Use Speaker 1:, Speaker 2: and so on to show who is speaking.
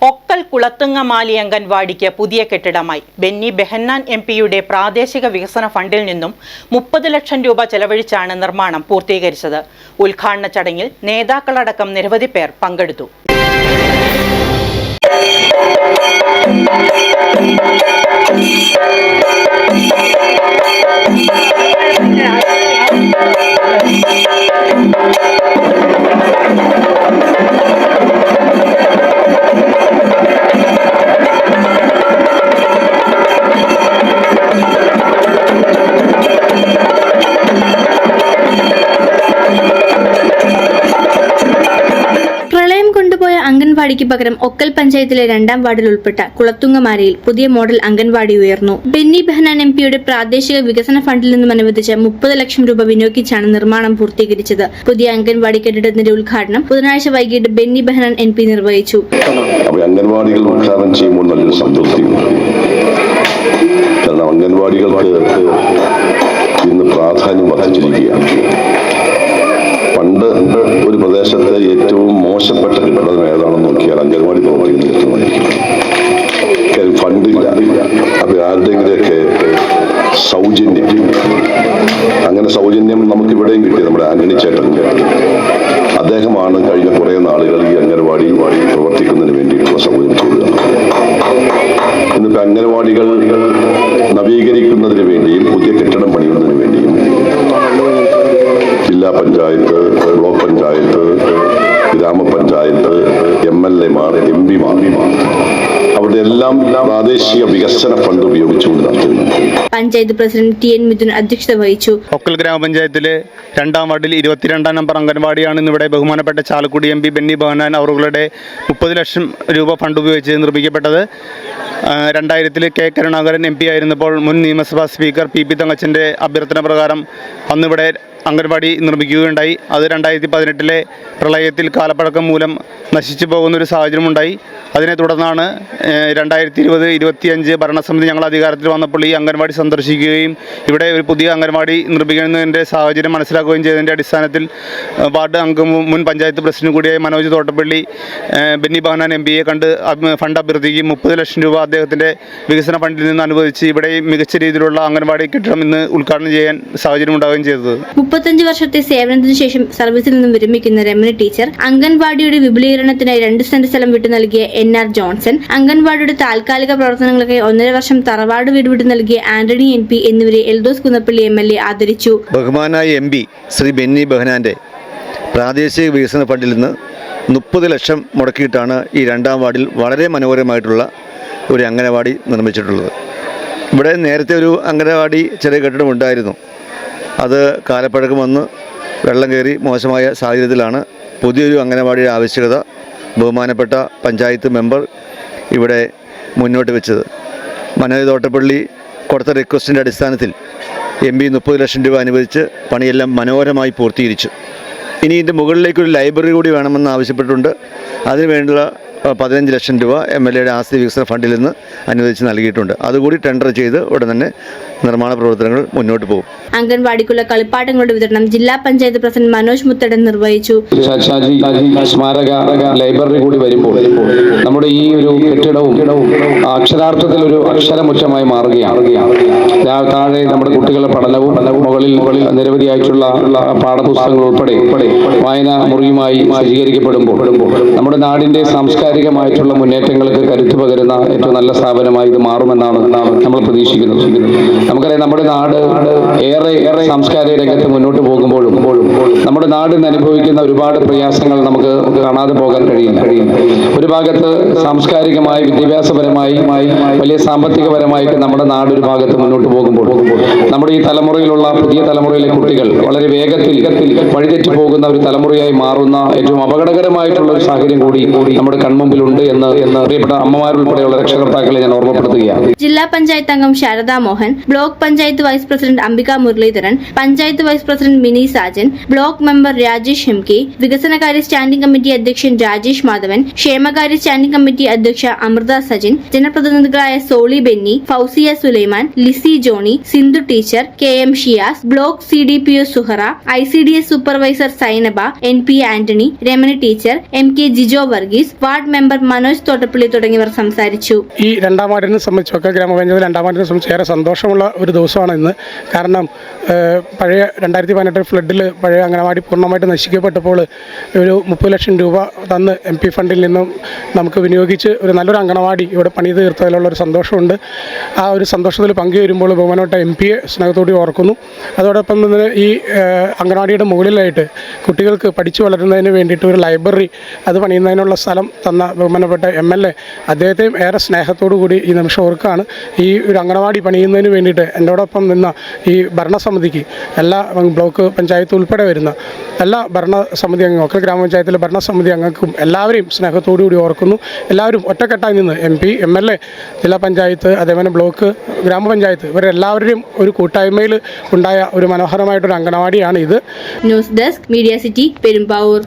Speaker 1: ഒക്കൽ കുളത്തുങ്ങമാലി അംഗൻവാടിക്ക് പുതിയ കെട്ടിടമായി. ബെന്നി ബെഹന്നാൻ എംപിയുടെ പ്രാദേശിക വികസന ഫണ്ടിൽ നിന്നും 30 ലക്ഷം രൂപ ചെലവഴിച്ചാണ് നിർമ്മാണം പൂർത്തീകരിച്ചത്. ഉദ്ഘാടന ചടങ്ങിൽ നേതാക്കളടക്കം നിരവധി പേർ പങ്കെടുത്തു.
Speaker 2: അംഗൻവാടിക്ക് പകരം ഒക്കൽ പഞ്ചായത്തിലെ 2ാം വാർഡിൽ ഉൾപ്പെട്ട കുളത്തുങ്ങമാലയിൽ പുതിയ മോഡൽ അംഗൻവാടി ഉയർന്നു. ബെന്നി ബെഹന്നാൻ എംപിയുടെ പ്രാദേശിക വികസന ഫണ്ടിൽ നിന്നും അനുവദിച്ച 30 ലക്ഷം രൂപ വിനിയോഗിച്ചാണ് നിർമ്മാണം പൂർത്തീകരിച്ചത്. പുതിയ അംഗൻവാടി കെട്ടിടത്തിന്റെ ഉദ്ഘാടനം ബുധനാഴ്ച വൈകിട്ട് ബെന്നി ബെഹന്നാൻ എംപി നിർവഹിച്ചു.
Speaker 3: അംഗൻവാടികൾ ഉദ്ഘാടനം ചെയ്യുമ്പോൾ നല്ലൊരു സംതൃപ്തിയുണ്ട്. കാരണം അംഗൻവാടികൾക്ക് ഇന്ന് പ്രാധാന്യം വർദ്ധിച്ചിരിക്കുകയാണ്. പണ്ട് ഒരു പ്രദേശത്തെ ഏറ്റവും മോശപ്പെട്ട കെട്ടിടം ഏതാണെന്ന് നോക്കിയാൽ അംഗൻവാടി പ്രവർത്തിക്കുന്ന ഫണ്ടില്ല. അപ്പൊ ആരുടെങ്കിലൊക്കെ സൗജന്യം, അങ്ങനെ സൗജന്യം നമുക്ക് ഇവിടെയും കിട്ടി. നമ്മുടെ ആന്റണി ചേട്ടൻ അദ്ദേഹമാണ് കഴിഞ്ഞ കുറെ നാളുകൾ ഈ അംഗൻവാടി പ്രവർത്തിക്കുന്നതിന് വേണ്ടിയിട്ടുള്ള സൗകര്യം ചെയ്തത്. ഇന്നിപ്പോ അംഗൻവാടികൾ നവീകരിക്കുന്നതിന് വേണ്ടിയും പുതിയ കെട്ടിടം പണിയുന്നതിന് വേണ്ടിയും ജില്ലാ പഞ്ചായത്ത്, ബ്ലോക്ക് പഞ്ചായത്ത്, ഗ്രാമപഞ്ചായത്ത്, MLA-മാർ, MP-മാർ അവരുടെ എല്ലാം പ്രാദേശിക വികസന ഫണ്ട് ഉപയോഗിച്ചുകൊണ്ട് നടത്തുന്നു.
Speaker 2: പഞ്ചായത്ത് പ്രസിഡന്റ് TN മിഥുൻ അധ്യക്ഷത വഹിച്ചു.
Speaker 4: ഒക്കൽ ഗ്രാമപഞ്ചായത്തിലെ 2ാം വാർഡിൽ 22ാം നമ്പർ അംഗൻവാടിയാണ് ഇന്നിവിടെ ബഹുമാനപ്പെട്ട ചാലക്കുടി MP ബെന്നി ബെഹന്നാൻ അവരുടെ 30 ലക്ഷം രൂപ ഫണ്ട് ഉപയോഗിച്ച് നിർമ്മിക്കപ്പെട്ടത്. 2000 K കരുണാകരൻ MP ആയിരുന്നപ്പോൾ മുൻ നിയമസഭാ സ്പീക്കർ PP തങ്കച്ചൻ്റെ അഭ്യർത്ഥന പ്രകാരം അന്നിവിടെ അംഗൻവാടി നിർമ്മിക്കുകയുണ്ടായി. അത് 2018 പ്രളയത്തിൽ കാലപ്പഴക്കം മൂലം നശിച്ചു പോകുന്നൊരു സാഹചര്യമുണ്ടായി. അതിനെ തുടർന്നാണ് 2020-25 ഭരണസമിതി ഞങ്ങൾ അധികാരത്തിൽ വന്നപ്പോൾ ഈ അംഗൻവാടി സന്ദർശിക്കുകയും ഇവിടെ ഒരു പുതിയ അംഗൻവാടി നിർമ്മിക്കുന്നതിൻ്റെ സാഹചര്യം മനസ്സിലാക്കുകയും ചെയ്തതിൻ്റെ അടിസ്ഥാനത്തിൽ വാർഡ് അംഗം മുൻ പഞ്ചായത്ത് പ്രസിഡന്റ് കൂടിയായ മനോജ് തോട്ടപ്പള്ളി ബെന്നി ബെഹന്നാൻ MPയെ കണ്ട് ഫണ്ട് അഭ്യർത്ഥിക്കുകയും 30 ലക്ഷം രൂപ അദ്ദേഹത്തിൻ്റെ വികസന ഫണ്ടിൽ നിന്ന് അനുവദിച്ച് ഇവിടെ മികച്ച രീതിയിലുള്ള അംഗൻവാടി കെട്ടിടം ഇന്ന് ഉദ്ഘാടനം ചെയ്യാൻ സാഹചര്യം ഉണ്ടാവുകയും ചെയ്തത്.
Speaker 2: 35 വർഷത്തെ സേവനത്തിനു ശേഷം സർവീസിൽ നിന്നും വിരമിക്കുന്ന രമണി ടീച്ചർ, അംഗൻവാടിയുടെ വിപുലീകരണത്തിനായി 2 സെന്റ് സ്ഥലം വിട്ടു നൽകിയ NR ജോൺസൺ, അംഗൻവാടിയുടെ താൽക്കാലിക പ്രവർത്തനങ്ങൾക്കായി 1.5 വർഷം തറവാട് വീട് വിട്ടു നൽകിയ ആന്റണി MP എന്നിവരെ എൽദോസ് കുന്നപ്പള്ളി MLA ആദരിച്ചു.
Speaker 5: ബഹുമാനായ MP ശ്രീ ബെന്നി ബെഹന്നാന്റെ പ്രാദേശിക വികസന ഫണ്ടിൽ നിന്ന് 30 ലക്ഷം മുടക്കിയിട്ടാണ് ഈ 2ാം വാർഡിൽ വളരെ മനോഹരമായിട്ടുള്ള ഒരു അംഗനവാടി നിർമ്മിച്ചിട്ടുള്ളത്. ഇവിടെ നേരത്തെ ഒരു അംഗനവാടി ചെറിയ കെട്ടിടമുണ്ടായിരുന്നു. അത് കാലപ്പഴക്കം വന്ന് വെള്ളം കയറി മോശമായ സാഹചര്യത്തിലാണ് പുതിയൊരു അംഗനവാടിയുടെ ആവശ്യകത ബഹുമാനപ്പെട്ട പഞ്ചായത്ത് മെമ്പർ ഇവിടെ മുന്നോട്ട് വെച്ചത്. മനോജ് തോട്ടപ്പള്ളി കൊടുത്ത റിക്വസ്റ്റിൻ്റെ അടിസ്ഥാനത്തിൽ MP 30 ലക്ഷം രൂപ അനുവദിച്ച് പണിയെല്ലാം മനോഹരമായി പൂർത്തീകരിച്ചു. ഇനി ഇതിൻ്റെ മുകളിലേക്കൊരു ലൈബ്രറി കൂടി വേണമെന്ന് ആവശ്യപ്പെട്ടിട്ടുണ്ട്. അതിനുവേണ്ടിയുള്ള 15 ലക്ഷം രൂപ MLA-യുടെ ആസ്തി വികസന ഫണ്ടിൽ നിന്ന് അനുവദിച്ച് നൽകിയിട്ടുണ്ട്. അതുകൂടി ടെൻഡർ ചെയ്ത് ഉടൻ തന്നെ നിർമ്മാണ പ്രവർത്തനങ്ങൾ മുന്നോട്ട് പോകും.
Speaker 2: അംഗൻവാടിക്കുള്ള കളിപ്പാട്ടങ്ങളുടെ വിതരണം ജില്ലാ പഞ്ചായത്ത് പ്രസിഡന്റ് മനോജ് മുത്തടൻ നിർവഹിച്ചു.
Speaker 6: സ്മാരക ലൈബ്രറി കൂടി വരുമ്പോൾ നമ്മുടെ ഈ ഒരു കെട്ടിടവും അക്ഷരാർത്ഥത്തിൽ ഒരു അക്ഷരമുറ്റമായി മാറുകയാണ്. താഴെ നമ്മുടെ കുട്ടികളുടെ പഠനവും മുകളിൽ നിരവധിയായിട്ടുള്ള പാഠപുസ്തകങ്ങൾ ഉൾപ്പെടെ വായന മുറിയുമായി സജ്ജീകരിക്കപ്പെടുമ്പോൾ നമ്മുടെ നാടിന്റെ സാംസ്കാരികമായിട്ടുള്ള മുന്നേറ്റങ്ങൾക്ക് കരുത്തു പകരുന്ന ഏറ്റവും നല്ല സ്ഥാപനമായി ഇത് മാറുമെന്നാണ് നമ്മൾ പ്രതീക്ഷിക്കുന്നത്. നമുക്കറിയാം, നമ്മുടെ നാട് ഏറെ സാംസ്കാരിക രംഗത്ത് മുന്നോട്ട് പോകുമ്പോഴും നമ്മുടെ നാടിന് അനുഭവിക്കുന്ന ഒരുപാട് പ്രയാസങ്ങൾ നമുക്ക് കാണാതെ പോകാൻ കഴിയില്ല. ഒരു ഭാഗത്ത് സാംസ്കാരികമായി, വിദ്യാഭ്യാസപരമായി, വലിയ സാമ്പത്തികപരമായി നമ്മുടെ നാട് ഒരു ഭാഗത്ത് മുന്നോട്ട് പോകുമ്പോൾ നമ്മുടെ ഈ തലമുറയിലുള്ള പുതിയ തലമുറയിലെ കുട്ടികൾ വളരെ വേഗത്തിൽ വഴിതെറ്റി പോകുന്ന ഒരു തലമുറയായി മാറുന്ന ഏറ്റവും അപകടകരമായിട്ടുള്ള ഒരു സാഹചര്യം കൂടി നമ്മുടെ കൺമുമ്പിലുണ്ട് എന്ന് പ്രിയപ്പെട്ട അമ്മമാരുൾപ്പെടെയുള്ള രക്ഷകർത്താക്കളെ ഞാൻ ഓർമ്മപ്പെടുത്തുകയാണ്.
Speaker 2: ജില്ലാ പഞ്ചായത്ത് അംഗം Sharada Mohan, block panchayat vice president Ambika Muraleedharan, panchayat vice president Mini Sajan, block member Rajesh MK, വികസനകാര്യ സ്റ്റാൻഡിംഗ് കമ്മിറ്റി അധ്യക്ഷൻ രാജേഷ് മാധവൻ, ക്ഷേമകാര്യ സ്റ്റാൻഡിംഗ് കമ്മിറ്റി അധ്യക്ഷ അമൃത സജിൻ, ജനപ്രതിനിധികളായ Soly Benny, Fousiya Sulaiman, Lissy Johny, Sindhu teacher, KM Shiyas, block CDPO Suhara, ICDS supervisor Sainaba, NP Antony, Ramani teacher, MK Jijo Varghese, ward ward member Manoj Thottappally തുടങ്ങിയവർ സംസാരിച്ചു.
Speaker 7: ഈ രണ്ടാം വാർഡിനെ സംബന്ധിച്ചൊക്കെ ഗ്രാമപഞ്ചായത്ത് രണ്ടാം വാർഡിനെ സംബന്ധിച്ച് ഏറെ സന്തോഷമുള്ള ഒരു ദിവസമാണ് ഇന്ന്. കാരണം പഴയ 2018 ഫ്ലഡിൽ പഴയ അംഗനവാടി പൂർണ്ണമായിട്ട് നശിക്കപ്പെട്ടപ്പോൾ ഒരു 30 ലക്ഷം രൂപ തന്ന് MP ഫണ്ടിൽ നിന്നും നമുക്ക് വിനിയോഗിച്ച് ഒരു നല്ലൊരു അംഗനവാടി ഇവിടെ പണിത് തീർത്തതിലുള്ള ഒരു സന്തോഷമുണ്ട്. ആ ഒരു സന്തോഷത്തിൽ പങ്കുവരുമ്പോൾ ബഹുമാനപ്പെട്ട MP സ്നേഹത്തോടെ ഓർക്കുന്നു. അതോടൊപ്പം തന്നെ ഈ അംഗനവാടിയുടെ മുകളിലായിട്ട് കുട്ടികൾക്ക് പഠിച്ചു വളരുന്നതിന് വേണ്ടിയിട്ട് ഒരു ലൈബ്രറി അത് പണിയുന്നതിനുള്ള സ്ഥലം തന്ന ബഹുമാനപ്പെട്ട MLA അദ്ദേഹത്തെയും ഏറെ സ്നേഹത്തോടു കൂടി ഈ നിമിഷം ഓർക്കുകയാണ്. ഈ ഒരു അംഗനവാടി പണിയുന്നതിന് വേണ്ടിയിട്ട് എന്നോടൊപ്പം നിന്ന ഈ ഭരണസമിതിക്ക് എല്ലാ ബ്ലോക്ക് പഞ്ചായത്ത് ഉൾപ്പെടെ വരുന്ന എല്ലാ ഭരണസമിതി അംഗങ്ങൾക്കും ഗ്രാമപഞ്ചായത്തിലെ ഭരണസമിതി അംഗങ്ങൾക്കും എല്ലാവരെയും സ്നേഹത്തോടു കൂടി ഓർക്കുന്നു. എല്ലാവരും ഒറ്റക്കെട്ടായി നിന്ന് MP, MLA, ജില്ലാ പഞ്ചായത്ത്, അതേപോലെ ബ്ലോക്ക്, ഗ്രാമപഞ്ചായത്ത് ഇവരെല്ലാവരുടെയും ഒരു കൂട്ടായ്മയിൽ ഉണ്ടായ ഒരു മനോഹരമായിട്ടൊരു അംഗനവാടിയാണ് ഇത്.
Speaker 2: News desk media city Perumbavoor.